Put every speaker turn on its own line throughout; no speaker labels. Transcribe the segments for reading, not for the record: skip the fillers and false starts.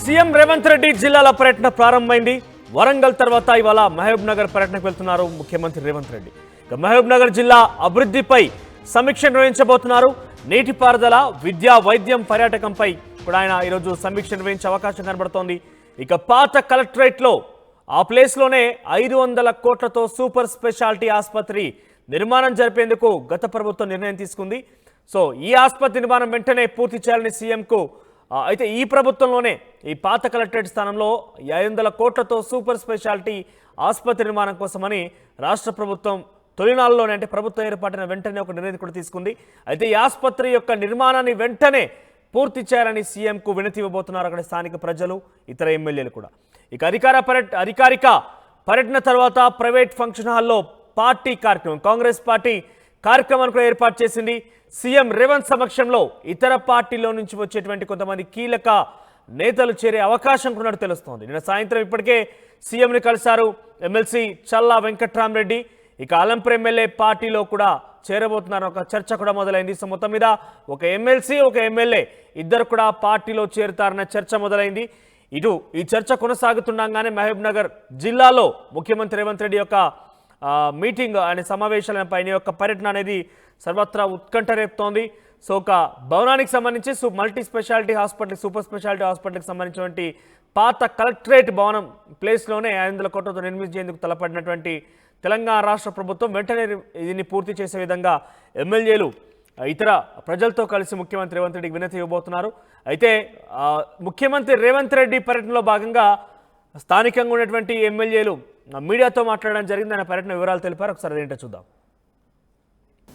CM Revanth Reddy జిల్లాల పర్యటన ప్రారంభమైంది. వరంగల్ తర్వాత ఇవాళ మహబూబ్ నగర్ పర్యటనకు వెళ్తున్నారు ముఖ్యమంత్రి రేవంత్ రెడ్డి. మహబూబ్ నగర్ జిల్లా అభివృద్ధిపై సమీక్ష నిర్వహించబోతున్నారు. నీటిపారుదల, విద్యా, వైద్యం, పర్యాటకంపై ఇప్పుడు ఆయన ఈరోజు సమీక్ష నిర్వహించే అవకాశం కనబడుతోంది. ఇక పాత కలెక్టరేట్లో ఆ ప్లేస్లోనే 500 కోట్లతో సూపర్ స్పెషాలిటీ ఆసుపత్రి నిర్మాణం జరిపేందుకు గత ప్రభుత్వం నిర్ణయం తీసుకుంది. సో ఈ ఆసుపత్రి నిర్మాణం వెంటనే పూర్తి చేయాలని సీఎంకు అయితే ఈ ప్రభుత్వంలోనే ఈ పాత కలెక్టరేట్ స్థానంలో 500 కోట్లతో సూపర్ స్పెషాలిటీ ఆసుపత్రి నిర్మాణం కోసమని రాష్ట్ర ప్రభుత్వం తొలినాళ్ళలోనే అంటే ప్రభుత్వం ఏర్పాటైన వెంటనే ఒక నిర్ణయం కూడా తీసుకుంది. అయితే ఈ ఆసుపత్రి యొక్క నిర్మాణాన్ని వెంటనే పూర్తి చేయాలని సీఎంకు వినతి ఇవ్వబోతున్నారు అక్కడ స్థానిక ప్రజలు, ఇతర ఎమ్మెల్యేలు కూడా. ఇక అధికారిక పర్యటన తర్వాత ప్రైవేట్ ఫంక్షన్ హాల్లో పార్టీ కార్యక్రమం, కాంగ్రెస్ పార్టీ కార్యక్రమాన్ని కూడా ఏర్పాటు చేసింది. సీఎం రేవంత్ సమక్షంలో ఇతర పార్టీలో నుంచి వచ్చేటువంటి కొంతమంది కీలక నేతలు చేరే అవకాశం ఉన్నట్టు తెలుస్తోంది. నిన్న సాయంత్రం ఇప్పటికే సీఎంని కలిశారు ఎమ్మెల్సీ చల్లా వెంకట్రామరెడ్డి. ఇక అలంపూర్ ఎమ్మెల్యే పార్టీలో కూడా చేరబోతున్నారు, ఒక చర్చ కూడా మొదలైంది. సో మొత్తం మీద ఒక ఎమ్మెల్సీ, ఒక ఎమ్మెల్యే ఇద్దరు కూడా పార్టీలో చేరుతారన్న చర్చ మొదలైంది. ఇటు ఈ చర్చ కొనసాగుతుండగానే మహబూబ్ నగర్ జిల్లాలో ముఖ్యమంత్రి రేవంత్ రెడ్డి యొక్క మీటింగ్ అనే సమావేశాలపై యొక్క పర్యటన అనేది సర్వత్రా ఉత్కంఠ రేపుతోంది. సో ఒక భవనానికి సంబంధించి multi speciality hospital, super speciality హాస్పిటల్కి సంబంధించినటువంటి పాత కలెక్టరేట్ భవనం ప్లేస్లోనే 500 కోట్లతో నిర్మించేందుకు తలపడినటువంటి తెలంగాణ రాష్ట్ర ప్రభుత్వం వెంటనే దీన్ని పూర్తి చేసే విధంగా ఎమ్మెల్యేలు ఇతర ప్రజలతో కలిసి ముఖ్యమంత్రి రేవంత్ రెడ్డికి వినతి ఇవ్వబోతున్నారు. అయితే ముఖ్యమంత్రి రేవంత్ రెడ్డి పర్యటనలో భాగంగా స్థానికంగా ఉన్నటువంటి ఎమ్మెల్యేలు మీడియాతో మాట్లాడడం జరిగింది. ఆయన పర్యటన వివరాలు తెలిపారు. ఒకసారి అదేంటో చూద్దాం.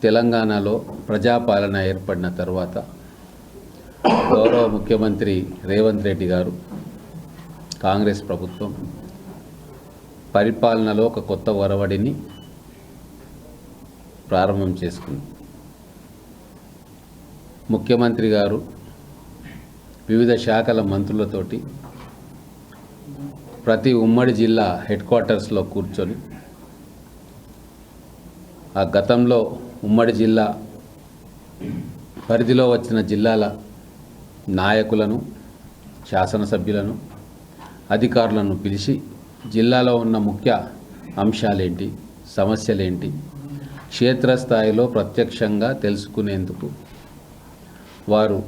తెలంగాణలో ప్రజాపాలన ఏర్పడిన తర్వాత గౌరవ ముఖ్యమంత్రి రేవంత్ రెడ్డి గారు, కాంగ్రెస్ ప్రభుత్వం పరిపాలనలో ఒక కొత్త ఒరవడిని ప్రారంభం చేసుకుంది. ముఖ్యమంత్రి గారు వివిధ శాఖల మంత్రులతోటి ప్రతి ఉమ్మడి జిల్లా హెడ్ క్వార్టర్స్లో కూర్చొని ఆ గతంలో ఉమ్మడి జిల్లా పరిధిలో వచ్చిన జిల్లాల నాయకులను, శాసనసభ్యులను, అధికారులను పిలిచి జిల్లాలో ఉన్న ముఖ్య అంశాలేంటి, సమస్యలేంటి క్షేత్రస్థాయిలో ప్రత్యక్షంగా తెలుసుకునేందుకు వారు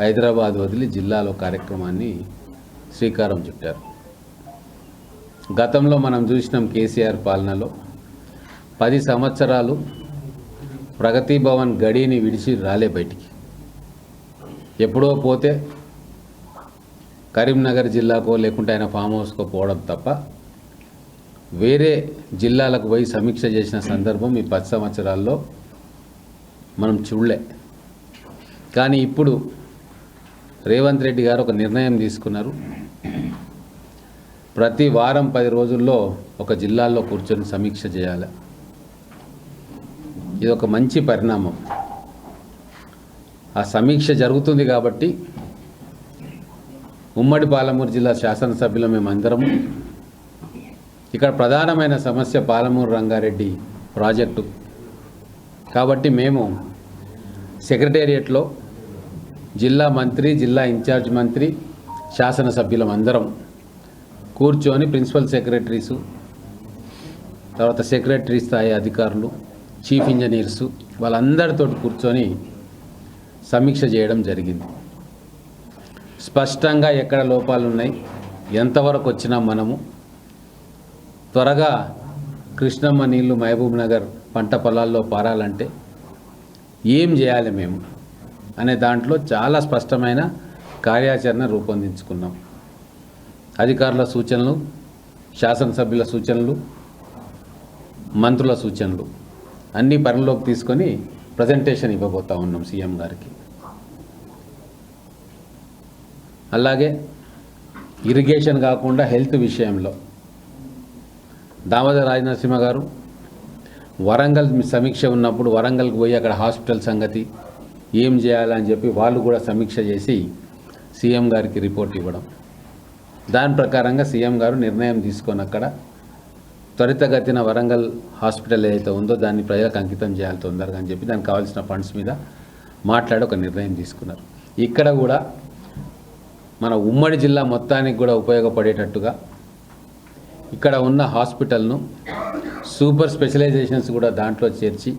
హైదరాబాద్ వదిలి జిల్లాలో కార్యక్రమాన్ని శ్రీకారం చుట్టారు. గతంలో మనం చూసినాం కేసీఆర్ పాలనలో 10 సంవత్సరాలు ప్రగతి భవన్ గడిని విడిచి రాలే బయటికి. ఎప్పుడో పోతే కరీంనగర్ జిల్లాకో లేకుంటే ఆయన ఫామ్ హౌస్కో పోవడం తప్ప వేరే జిల్లాలకు పోయి సమీక్ష చేసిన సందర్భం ఈ 10 సంవత్సరాల్లో మనం చూడలే. కానీ ఇప్పుడు రేవంత్ రెడ్డి గారు ఒక నిర్ణయం తీసుకున్నారు. ప్రతి వారం 10 రోజుల్లో ఒక జిల్లాల్లో కూర్చొని సమీక్ష చేయాలి. ఇది ఒక మంచి పరిణామం. ఆ సమీక్ష జరుగుతుంది కాబట్టి ఉమ్మడి పాలమూరు జిల్లా శాసనసభ్యులు మేమందరము ఇక్కడ ప్రధానమైన సమస్య పాలమూరు రంగారెడ్డి ప్రాజెక్టు కాబట్టి మేము సెక్రటేరియట్లో జిల్లా మంత్రి, జిల్లా ఇన్ఛార్జ్ మంత్రి, శాసనసభ్యులం అందరం కూర్చొని ప్రిన్సిపల్ సెక్రటరీసు, తర్వాత సెక్రటరీ స్థాయి అధికారులు, చీఫ్ ఇంజనీర్సు వాళ్ళందరితో కూర్చొని సమీక్ష చేయడం జరిగింది. స్పష్టంగా ఎక్కడ లోపాలు ఉన్నాయి, ఎంతవరకు వచ్చినా మనము త్వరగా కృష్ణమ్మ నీళ్లు మహబూబ్ నగర్ పంట పొలాల్లో పారాలంటే ఏం చేయాలి మేము అనే దాంట్లో చాలా స్పష్టమైన కార్యాచరణ రూపొందించుకున్నాం. అధికారుల సూచనలు, శాసనసభ్యుల సూచనలు, మంత్రుల సూచనలు అన్నీ పరిలోకి తీసుకొని ప్రజెంటేషన్ ఇవ్వబోతా ఉన్నాం సీఎం గారికి. అలాగే ఇరిగేషన్ కాకుండా హెల్త్ విషయంలో దామోదర రాజనరసింహ గారు వరంగల్ సమీక్ష ఉన్నప్పుడు వరంగల్కి పోయి అక్కడ హాస్పిటల్ సంగతి ఏం చేయాలని చెప్పి వాళ్ళు కూడా సమీక్ష చేసి సీఎం గారికి రిపోర్ట్ ఇవ్వడం, దాని ప్రకారంగా సీఎం గారు నిర్ణయం తీసుకొని అక్కడ త్వరితగతిన వరంగల్ హాస్పిటల్ ఏదైతే ఉందో దాన్ని ప్రజలకు అంకితం చేయాలి తొందరగా అని చెప్పి దానికి కావాల్సిన ఫండ్స్ మీద మాట్లాడి ఒక నిర్ణయం తీసుకున్నారు. ఇక్కడ కూడా మన ఉమ్మడి జిల్లా మొత్తానికి కూడా ఉపయోగపడేటట్టుగా ఇక్కడ ఉన్న హాస్పిటల్ను సూపర్ స్పెషలైజేషన్స్ కూడా దాంట్లో చేర్చి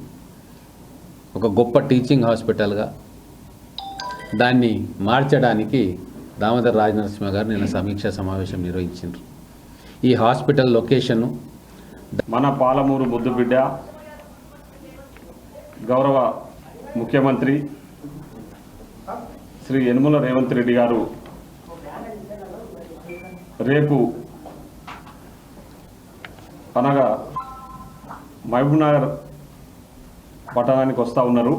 ఒక గొప్ప టీచింగ్ హాస్పిటల్గా దాన్ని మార్చడానికి దామోదర్ రాజనరసింహ గారు నిన్న సమీక్షా సమావేశం నిర్వహించారు. ఈ హాస్పిటల్ లొకేషను
మన పాలమూరు ముద్దుబిడ్డ గౌరవ ముఖ్యమంత్రి శ్రీ యనమల రేవంత్ రెడ్డి గారు రేపు అనగా మహబూబ్నగర్ పట్టణానికి వస్తూ ఉన్నారు.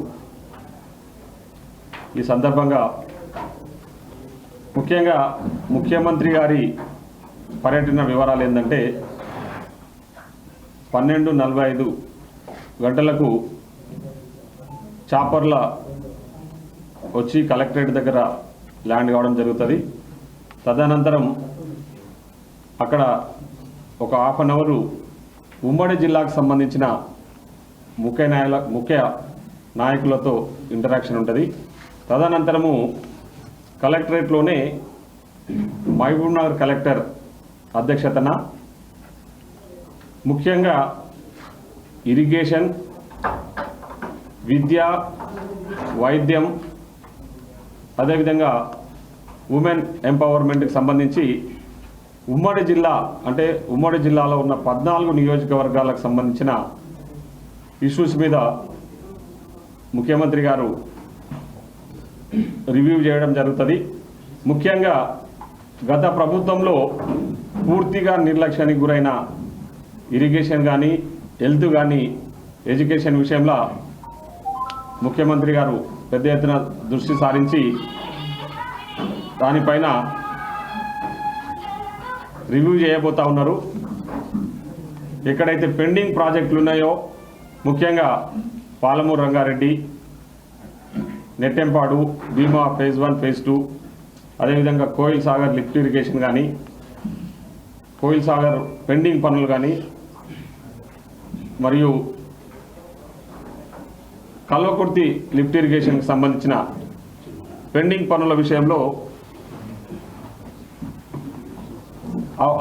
ఈ సందర్భంగా ముఖ్యంగా ముఖ్యమంత్రి గారి పర్యటన వివరాలు ఏంటంటే 12:45 గంటలకు చాపర్ల వచ్చి కలెక్టరేట్ దగ్గర ల్యాండ్ కావడం జరుగుతుంది. తదనంతరం అక్కడ ఒక హాఫ్ అన్ అవరు ఉమ్మడి జిల్లాకు సంబంధించిన ముఖ్య నాయకులతో ఇంటరాక్షన్ ఉంటుంది. తదనంతరము కలెక్టరేట్లోనే మహబూబ్నగర్ కలెక్టర్ అధ్యక్షతన ముఖ్యంగా ఇరిగేషన్, విద్య, వైద్యం, అదేవిధంగా ఉమెన్ ఎంపవర్మెంట్కి సంబంధించి ఉమ్మడి జిల్లా అంటే ఉమ్మడి జిల్లాలో ఉన్న 14 నియోజకవర్గాలకు సంబంధించిన ఇష్యూస్ మీద ముఖ్యమంత్రి గారు రివ్యూ చేయడం జరుగుతుంది. ముఖ్యంగా గత ప్రభుత్వంలో పూర్తిగా నిర్లక్ష్యానికి గురైన ఇరిగేషన్ కానీ, హెల్త్ కానీ, ఎడ్యుకేషన్ విషయంలో ముఖ్యమంత్రి గారు పెద్ద ఎత్తున దృష్టి సారించి దానిపైన రివ్యూ చేయబోతా ఉన్నారు. ఎక్కడైతే పెండింగ్ ప్రాజెక్టులు ఉన్నాయో ముఖ్యంగా పాలమూరు రంగారెడ్డి, నెట్టెంపాడు, భీమా ఫేజ్ 1, ఫేజ్ 2, అదేవిధంగా కోయిల్ సాగర్ లిఫ్ట్ ఇరిగేషన్ కానీ, కోయిల్ సాగర్ పెండింగ్ పనులు కానీ, మరియు కల్వకుర్తి లిఫ్ట్ ఇరిగేషన్కి సంబంధించిన పెండింగ్ పనుల విషయంలో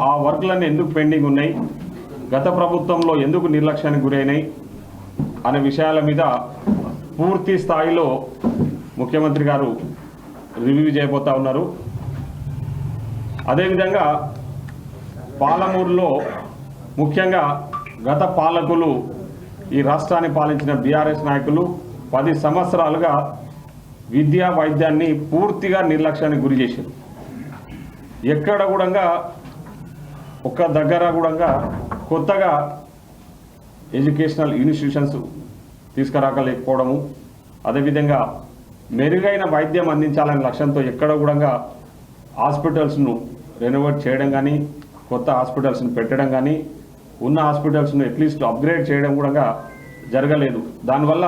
ఆ వర్క్లన్నీ ఎందుకు పెండింగ్ ఉన్నాయి, గత ప్రభుత్వంలో ఎందుకు నిర్లక్ష్యానికి గురైనాయి అనే విషయాల మీద పూర్తి స్థాయిలో ముఖ్యమంత్రి గారు రివ్యూ చేయబోతా ఉన్నారు. అదేవిధంగా పాలమూరులో ముఖ్యంగా గత పాలకులు ఈ రాష్ట్రాన్ని పాలించిన బీఆర్ఎస్ నాయకులు 10 సంవత్సరాలుగా విద్యా వైద్యాన్ని పూర్తిగా నిర్లక్ష్యానికి గురి చేశారు. ఎక్కడ కూడా ఒక్క దగ్గర కూడా కొత్తగా ఎడ్యుకేషనల్ ఇన్స్టిట్యూషన్స్ తీసుకురాకలేకపోవడము, అదేవిధంగా మెరుగైన వైద్యం అందించాలనే లక్ష్యంతో ఎక్కడ కూడా హాస్పిటల్స్ను రెనోవేట్ చేయడం కానీ, కొత్త హాస్పిటల్స్ను పెట్టడం కానీ, ఉన్న హాస్పిటల్స్ను అట్లీస్ట్ అప్గ్రేడ్ చేయడం కూడా జరగలేదు. దానివల్ల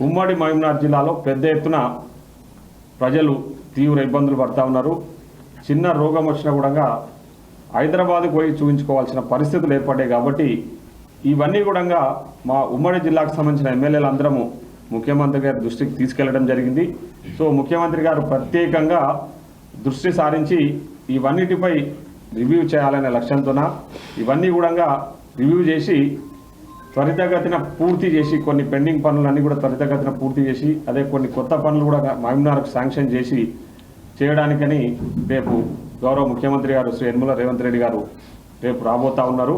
ఉమ్మడి మహబూబ్నగర్ జిల్లాలో పెద్ద ఎత్తున ప్రజలు తీవ్ర ఇబ్బందులు పడుతూ ఉన్నారు. చిన్న రోగం వచ్చినా కూడా హైదరాబాద్కు పోయి చూపించుకోవాల్సిన పరిస్థితులు ఏర్పడ్డాయి. కాబట్టి ఇవన్నీ కూడా మా ఉమ్మడి జిల్లాకు సంబంధించిన ఎమ్మెల్యేలు అందరము ముఖ్యమంత్రి గారి దృష్టికి తీసుకెళ్లడం జరిగింది. సో ముఖ్యమంత్రి గారు ప్రత్యేకంగా దృష్టి సారించి ఇవన్నిటిపై రివ్యూ చేయాలనే లక్ష్యంతోన ఇవన్నీ కూడా రివ్యూ చేసి త్వరితగతిన పూర్తి చేసి కొన్ని పెండింగ్ పనులన్నీ కూడా త్వరితగతిన పూర్తి చేసి అదే కొన్ని కొత్త పనులు కూడా మహబూబ్నగర్కు శాంక్షన్ చేసి చేయడానికని రేపు గౌరవ ముఖ్యమంత్రి గారు శ్రీ యనమల రేవంత్ రెడ్డి గారు రేపు రాబోతా ఉన్నారు.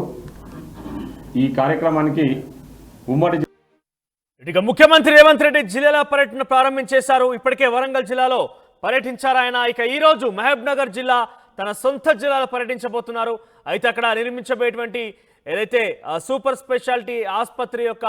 ఈ కార్యక్రమానికి ఉమ్మడి
ఇక ముఖ్యమంత్రి రేవంత్ రెడ్డి జిల్లాల పర్యటన ప్రారంభించేశారు. ఇప్పటికే వరంగల్ జిల్లాలో పర్యటించారు ఆయన. ఇక ఈరోజు మహబూబ్నగర్ జిల్లా తన సొంత జిల్లాలో పర్యటించబోతున్నారు. అయితే అక్కడ నిర్మించబోయేటువంటి ఏదైతే సూపర్ స్పెషాలిటీ ఆసుపత్రి యొక్క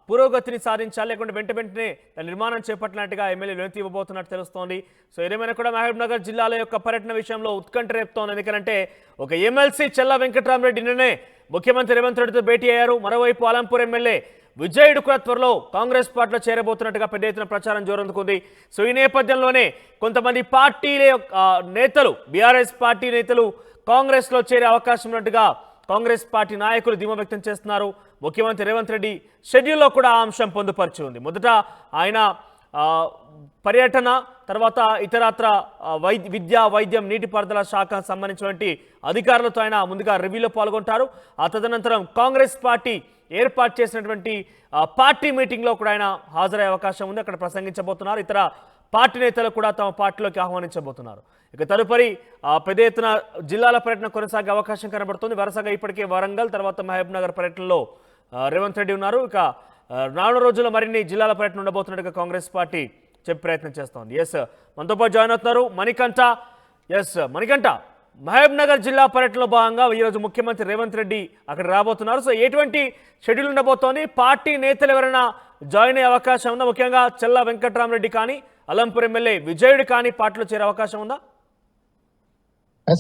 పురోగతిని సాధించాలి, లేకుంటే వెంటనే నిర్మాణం చేపట్టినట్టుగా ఎమ్మెల్యే వినతి ఇవ్వబోతున్నట్టు తెలుస్తోంది. సో ఏదేమైనా కూడా మహబూబ్నగర్ జిల్లాల యొక్క పర్యటన విషయంలో ఉత్కంఠ రేపుతోంది. ఎందుకంటే ఒక ఎమ్మెల్సీ చెల్లా వెంకట్రామరెడ్డి నిన్ననే ముఖ్యమంత్రి రేవంత్ రెడ్డితో భేటీ అయ్యారు. మరోవైపు ఆలంపూర్ ఎమ్మెల్యే విజయుడు కూడా త్వరలో కాంగ్రెస్ పార్టీలో చేరబోతున్నట్టుగా పెద్ద ఎత్తున ప్రచారం జోరందుకుంది. సో ఈ నేపథ్యంలోనే కొంతమంది పార్టీల నేతలు, బీఆర్ఎస్ పార్టీ నేతలు కాంగ్రెస్లో చేరే అవకాశం ఉన్నట్టుగా కాంగ్రెస్ పార్టీ నాయకులు ధీమా వ్యక్తం చేస్తున్నారు. ముఖ్యమంత్రి రేవంత్ రెడ్డి షెడ్యూల్లో కూడా ఆ అంశం పొందుపరిచి ఉంది. మొదట ఆయన పర్యటన తర్వాత ఇతరత్ర విద్యా వైద్యం నీటిపారుదల శాఖ సంబంధించినటువంటి అధికారులతో ఆయన ముందుగా రివ్యూలో పాల్గొంటారు. ఆ తదనంతరం కాంగ్రెస్ పార్టీ ఏర్పాటు చేసినటువంటి పార్టీ మీటింగ్లో కూడా ఆయన హాజరయ్యే అవకాశం ఉంది. అక్కడ ప్రసంగించబోతున్నారు. ఇతర పార్టీ నేతలు కూడా తమ పార్టీలోకి ఆహ్వానించబోతున్నారు. ఇక తదుపరి పెద్ద ఎత్తున జిల్లాల పర్యటన కొనసాగే అవకాశం కనబడుతుంది. వరుసగా ఇప్పటికే వరంగల్ తర్వాత మహబూబ్ నగర్ పర్యటనలో రేవంత్ రెడ్డి ఉన్నారు. ఇక రానున్న రోజుల్లో మరిన్ని జిల్లాల పర్యటన ఉండబోతున్నట్టుగా కాంగ్రెస్ పార్టీ చెప్పే ప్రయత్నం చేస్తోంది. ఎస్, మనతో పాటు జాయిన్ అవుతున్నారు మణికంఠ. ఎస్ మణికంఠ, మహబూబ్ నగర్ జిల్లా పర్యటనలో భాగంగా ఈరోజు ముఖ్యమంత్రి రేవంత్ రెడ్డి అక్కడ రాబోతున్నారు. సో ఎటువంటి షెడ్యూల్ ఉండబోతోంది? పార్టీ నేతలు ఎవరైనా జాయిన్ అయ్యే అవకాశం ఉందా? ముఖ్యంగా చెల్లా వెంకట్రామరెడ్డి కానీ అలంపూర్ ఎమ్మెల్యే విజయుడు కానీ పార్టీలో చేరే అవకాశం ఉందా?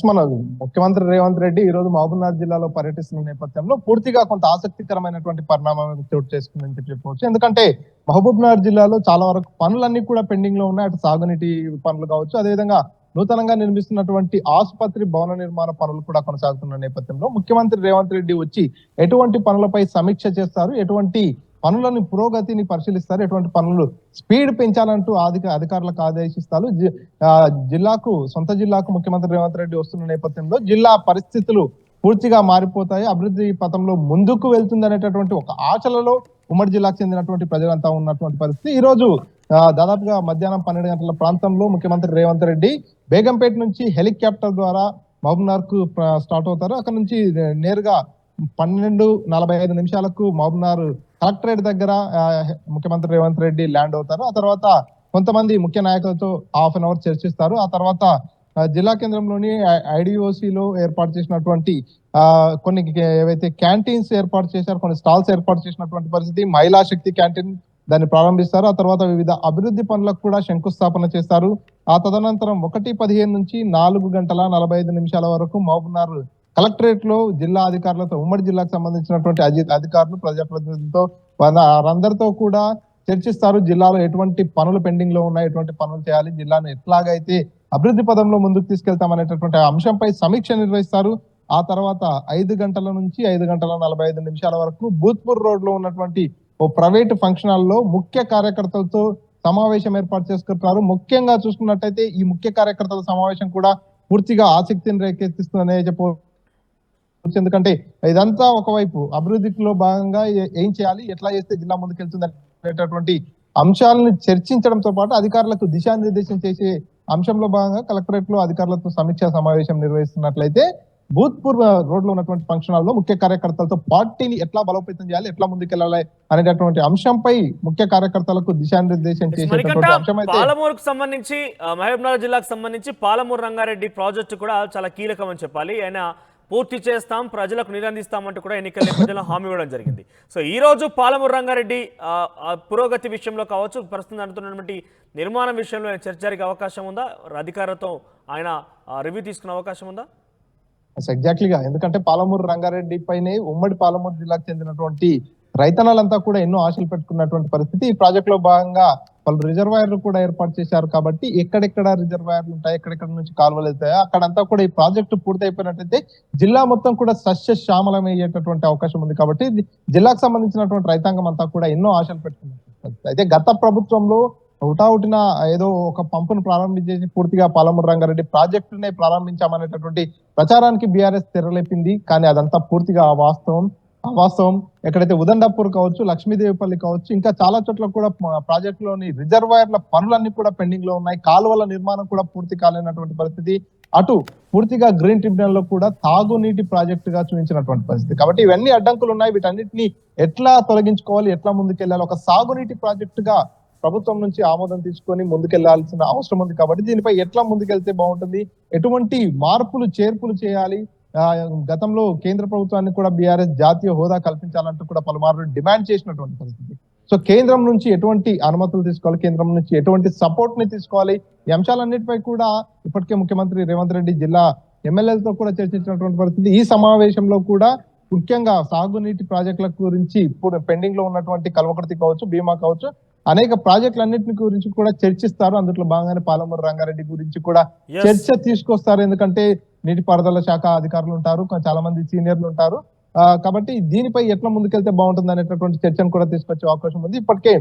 మన ముఖ్యమంత్రి రేవంత్ రెడ్డి ఈ రోజు మహబూబ్నగర్ జిల్లాలో పర్యటిస్తున్న నేపథ్యంలో పూర్తిగా కొంత ఆసక్తికరమైనటువంటి పరిణామం చోటు చేసుకుందని చెప్పవచ్చు. ఎందుకంటే మహబూబ్నగర్ జిల్లాలో చాలా వరకు పనులన్నీ కూడా పెండింగ్ లో ఉన్నాయి. అటు సాగునీటి పనులు కావచ్చు, అదేవిధంగా నూతనంగా నిర్మిస్తున్నటువంటి ఆసుపత్రి భవన నిర్మాణ పనులు కూడా కొనసాగుతున్న నేపథ్యంలో ముఖ్యమంత్రి రేవంత్ రెడ్డి వచ్చి ఎటువంటి పనులపై సమీక్ష చేస్తారు, ఎటువంటి పనులను పురోగతిని పరిశీలిస్తారు, ఎటువంటి పనులు స్పీడ్ పెంచాలంటూ అధికారులకు ఆదేశిస్తారు. సొంత జిల్లాకు ముఖ్యమంత్రి రేవంత్ రెడ్డి వస్తున్న నేపథ్యంలో జిల్లా పరిస్థితులు పూర్తిగా మారిపోతాయి, అభివృద్ధి పథంలో ముందుకు వెళ్తుంది అనేటటువంటి ఒక ఆశలలో ఉమ్మడి జిల్లాకు చెందినటువంటి ప్రజలంతా ఉన్నటువంటి పరిస్థితి. ఈ రోజు దాదాపుగా మధ్యాహ్నం 12 గంటల ప్రాంతంలో ముఖ్యమంత్రి రేవంత్ రెడ్డి బేగంపేట నుంచి హెలికాప్టర్ ద్వారా మహబూబ్నగర్ కు స్టార్ట్ అవుతారు. అక్కడ నుంచి నేరుగా 12:45 మహబూబ్నగర్ కలెక్టరేట్ దగ్గర ముఖ్యమంత్రి రేవంత్ రెడ్డి ల్యాండ్ అవుతారు. ఆ తర్వాత కొంతమంది ముఖ్య నాయకులతో హాఫ్ అన్ అవర్ చర్చిస్తారు. ఆ తర్వాత జిల్లా కేంద్రంలోని ఐడిఓసిలో ఏర్పాటు చేసినటువంటి కొన్ని ఏవైతే క్యాంటీన్స్ ఏర్పాటు చేశారు, కొన్ని స్టాల్స్ ఏర్పాటు చేసినటువంటి పరిస్థితి, మహిళా శక్తి క్యాంటీన్ దాన్ని ప్రారంభిస్తారు. ఆ తర్వాత వివిధ అభివృద్ధి పనులకు కూడా శంకుస్థాపన చేస్తారు. ఆ తదనంతరం 1:15 నుంచి 4:45 వరకు మహబూబ్నగర్ కలెక్టరేట్ లో జిల్లా అధికారులతో, ఉమ్మడి జిల్లాకు సంబంధించినటువంటి అధికారులు, ప్రజాప్రతినిధులతో వారందరితో కూడా చర్చిస్తారు. జిల్లాలో ఎటువంటి పనులు పెండింగ్ లో ఉన్నాయి, ఎటువంటి పనులు చేయాలి, జిల్లాను ఎట్లాగైతే అభివృద్ధి పదంలో ముందుకు తీసుకెళ్తామనేటటువంటి అంశంపై సమీక్ష నిర్వహిస్తారు. ఆ తర్వాత 5 గంటల నుంచి 5:45 వరకు భూత్పూర్ రోడ్ లో ఉన్నటువంటి ఓ ప్రైవేట్ ఫంక్షన్ హాల్లో ముఖ్య కార్యకర్తలతో సమావేశం ఏర్పాటు చేసుకుంటారు. ముఖ్యంగా చూసుకున్నట్టయితే ఈ ముఖ్య కార్యకర్తల సమావేశం కూడా పూర్తిగా ఆసక్తిని రేకెత్తిస్తుందనే చెప్పవచ్చు. ఎందుకంటే ఇదంతా ఒకవైపు అభివృద్ధిలో భాగంగా ఏం చేయాలి, ఎట్లా చేస్తే జిల్లా ముందుకెళ్తుంది అనేటటువంటి అంశాలను చర్చించడంతో పాటు అధికారులకు దిశానిర్దేశం చేసే అంశంలో భాగంగా కలెక్టరేట్ లో అధికారులతో సమీక్షా సమావేశం నిర్వహిస్తున్నట్లయితే భూత్పూర్ రోడ్ లో ఉన్నటువంటి ఫంక్షన్ హాల్ లో ముఖ్య కార్యకర్తలతో పార్టీని ఎట్లా బలోపేతం చేయాలి, ఎట్లా ముందుకెళ్లాలి అనేటటువంటి అంశంపై ముఖ్య కార్యకర్తలకు దిశానిర్దేశం చేసేటటువంటి అంశం అయితే
పాలమూరుకు సంబంధించి, మహబూబ్నగర్ జిల్లాకు సంబంధించి పాలమూరు రంగారెడ్డి ప్రాజెక్టు కూడా చాలా కీలకం అని చెప్పాలి. ఆయన పూర్తి చేస్తాం, ప్రజలకు నిరందిస్తామంటూ కూడా ఎన్నికల నేపథ్యంలో హామీ ఇవ్వడం జరిగింది. సో ఈ రోజు పాలమూరు రంగారెడ్డి పురోగతి విషయంలో కావచ్చు, ప్రస్తుతం జరుగుతున్నటువంటి నిర్మాణం విషయంలో చర్చ జరిగే అవకాశం ఉందా? అధికారులతో ఆయన రివ్యూ తీసుకునే అవకాశం ఉందా?
ఎగ్జాక్ట్లీగా, ఎందుకంటే పాలమూరు రంగారెడ్డి పైనే ఉమ్మడి పాలమూరు జిల్లాకు చెందినటువంటి రైతన్నలంతా కూడా ఎన్నో ఆశలు పెట్టుకున్నటువంటి పరిస్థితి. ఈ ప్రాజెక్ట్ లో భాగంగా వాళ్ళు రిజర్వాయర్లు కూడా ఏర్పాటు చేశారు. కాబట్టి ఎక్కడెక్కడ రిజర్వాయర్లు ఉంటాయి, ఎక్కడెక్కడ నుంచి కాలువలు వెళ్తాయో అక్కడంతా కూడా ఈ ప్రాజెక్టు పూర్తయిపోయినట్టయితే జిల్లా మొత్తం కూడా సస్యశ్యామలం అయ్యేటటువంటి అవకాశం ఉంది. కాబట్టి జిల్లాకు సంబంధించినటువంటి రైతాంగం అంతా కూడా ఎన్నో ఆశలు పెట్టుకున్నారు. అయితే గత ప్రభుత్వంలో హుటాహుటిన ఏదో ఒక పంపును ప్రారంభించేసి పూర్తిగా పాలమూరు రంగారెడ్డి ప్రాజెక్టునే ప్రారంభించామనేటటువంటి ప్రచారానికి బీఆర్ఎస్ తెరలేపింది. కానీ అదంతా పూర్తిగా అవాస్తవం. ఎక్కడైతే ఉదండాపూర్ కావచ్చు, లక్ష్మీదేవిపల్లి కావచ్చు, ఇంకా చాలా చోట్ల కూడా ప్రాజెక్టులోని రిజర్వాయర్ల పనులన్నీ కూడా పెండింగ్ లో ఉన్నాయి. కాలువల నిర్మాణం కూడా పూర్తి కాలేనటువంటి పరిస్థితి. అటు పూర్తిగా గ్రీన్ ట్రిబ్యునల్ లో కూడా తాగునీటి ప్రాజెక్టు గా చూపించినటువంటి పరిస్థితి. కాబట్టి ఇవన్నీ అడ్డంకులు ఉన్నాయి. వీటన్నిటిని ఎట్లా తొలగించుకోవాలి, ఎట్లా ముందుకెళ్లాలి, ఒక సాగునీటి ప్రాజెక్టుగా ప్రభుత్వం నుంచి ఆమోదం తీసుకొని ముందుకెళ్లాల్సిన అవసరం ఉంది. కాబట్టి దీనిపై ఎట్లా ముందుకెళ్తే బాగుంటుంది, ఎటువంటి మార్పులు చేర్పులు చేయాలి, గతంలో కేంద్ర ప్రభుత్వాన్ని కూడా బీఆర్ఎస్ జాతీయ హోదా కల్పించాలంటూ కూడా పలుమార్లు డిమాండ్ చేసినటువంటి పరిస్థితి. సో కేంద్రం నుంచి ఎటువంటి అనుమతులు తీసుకోవాలి, కేంద్రం నుంచి ఎటువంటి సపోర్ట్ ని తీసుకోవాలి, ఈ అంశాలన్నిటిపై కూడా ఇప్పటికే ముఖ్యమంత్రి రేవంత్ రెడ్డి జిల్లా ఎమ్మెల్యేలతో కూడా చర్చించినటువంటి పరిస్థితి. ఈ సమావేశంలో కూడా ముఖ్యంగా సాగునీటి ప్రాజెక్టుల గురించి ఇప్పుడు పెండింగ్ లో ఉన్నటువంటి కల్వకుర్తి కావచ్చు, భీమా కావచ్చు, అనేక ప్రాజెక్టులన్నింటిని గురించి కూడా చర్చిస్తారు. అందులో భాగంగానే పాలమూరు రంగారెడ్డి గురించి కూడా చర్చ తీసుకొస్తారు. ఎందుకంటే నీటిపారుదల శాఖ అధికారులు ఉంటారు, చాలా మంది సీనియర్లు ఉంటారు. కాబట్టి దీనిపై ఎట్లా ముందుకెళ్తే బాగుంటుంది అనేటటువంటి చర్చను కూడా తీసుకొచ్చే అవకాశం ఉంది. ఇప్పటికే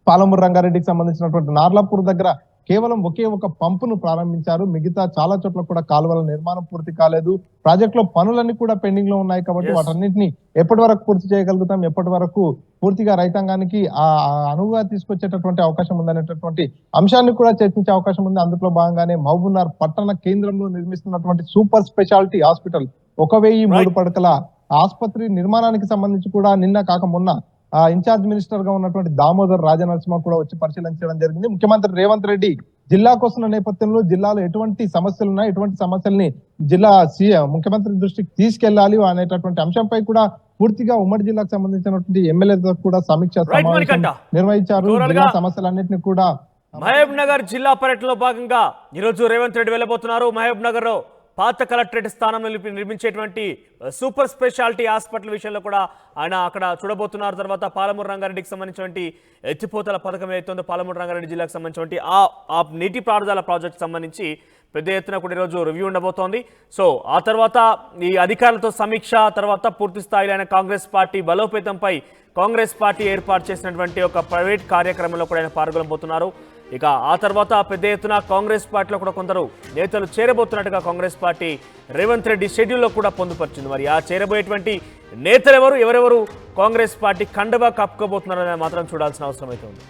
పాలమూరు రంగారెడ్డికి సంబంధించినటువంటి నార్లాపూర్ దగ్గర కేవలం ఒకే ఒక పంపును ప్రారంభించారు. మిగతా చాలా చోట్ల కూడా కాలువల నిర్మాణం పూర్తి కాలేదు. ప్రాజెక్టులో పనులన్నీ కూడా పెండింగ్ లో ఉన్నాయి కాబట్టి వాటన్నింటినీ ఎప్పటి వరకు పూర్తి చేయగలుగుతాం, ఎప్పటి వరకు పూర్తిగా రైతాంగానికి ఆ అనువుగా తీసుకొచ్చేటటువంటి అవకాశం ఉందనేటటువంటి అంశాన్ని కూడా చర్చించే అవకాశం ఉంది. అందులో భాగంగానే మహబూబ్నగర్ పట్టణ కేంద్రంలో నిర్మిస్తున్నటువంటి సూపర్ స్పెషాలిటీ హాస్పిటల్ 1003 పడకల ఆసుపత్రి నిర్మాణానికి సంబంధించి కూడా నిన్న కాక మొన్న ఇన్ఛార్జ్ మినిస్టర్ గా ఉన్నటువంటి దామోదర్ రాజనరసింహ కూడా వచ్చి పరిశీలించడం జరిగింది. ముఖ్యమంత్రి రేవంత్ రెడ్డి జిల్లాకు వస్తున్న నేపథ్యంలో జిల్లాలో ఎటువంటి సమస్యలు ఉన్నాయి, ఎటువంటి సమస్యల్ని జిల్లా ముఖ్యమంత్రి దృష్టికి తీసుకెళ్లాలి అనేటటువంటి అంశంపై కూడా పూర్తిగా ఉమ్మడి జిల్లాకు సంబంధించినటువంటి ఎమ్మెల్యేతో కూడా సమీక్ష సమావేశం నిర్వహించారు. జిల్లా సమస్యలన్నింటినీ కూడా
మహబూబ్ నగర్ జిల్లా పర్యటనలో భాగంగా ఈరోజు రేవంత్ రెడ్డి వెళ్ళబోతున్నారు. మహబూబ్ నగర్ లో పాత కలెక్టరేట్ స్థానంలో నిర్మించేటువంటి సూపర్ స్పెషాలిటీ హాస్పిటల్ విషయంలో కూడా ఆయన అక్కడ చూడబోతున్నారు. తర్వాత పాలమూరు రంగారెడ్డికి సంబంధించినటువంటి ఎత్తిపోతల పథకం ఏదైతుందో పాలమూరు రంగారెడ్డి జిల్లాకు సంబంధించినటువంటి ఆ నీటి పారుదల ప్రాజెక్ట్ సంబంధించి పెద్ద ఎత్తున కూడా ఈరోజు రివ్యూ ఉండబోతోంది. సో ఆ తర్వాత ఈ అధికారులతో సమీక్ష, తర్వాత పూర్తి స్థాయిలో ఆయన కాంగ్రెస్ పార్టీ బలోపేతంపై కాంగ్రెస్ పార్టీ ఏర్పాటు చేసినటువంటి ఒక ప్రైవేట్ కార్యక్రమంలో కూడా ఆయన పాల్గొనబోతున్నారు. ఇక ఆ తర్వాత పెద్ద ఎత్తున కాంగ్రెస్ పార్టీలో కూడా కొందరు నేతలు చేరబోతున్నట్టుగా కాంగ్రెస్ పార్టీ రేవంత్ రెడ్డి షెడ్యూల్లో కూడా పొందుపరిచింది. మరి ఆ చేరబోయేటువంటి నేతలు ఎవరెవరు కాంగ్రెస్ పార్టీ కండవా కప్పుకోబోతున్నారని మాత్రం చూడాల్సిన అవసరం అయితే ఉంది.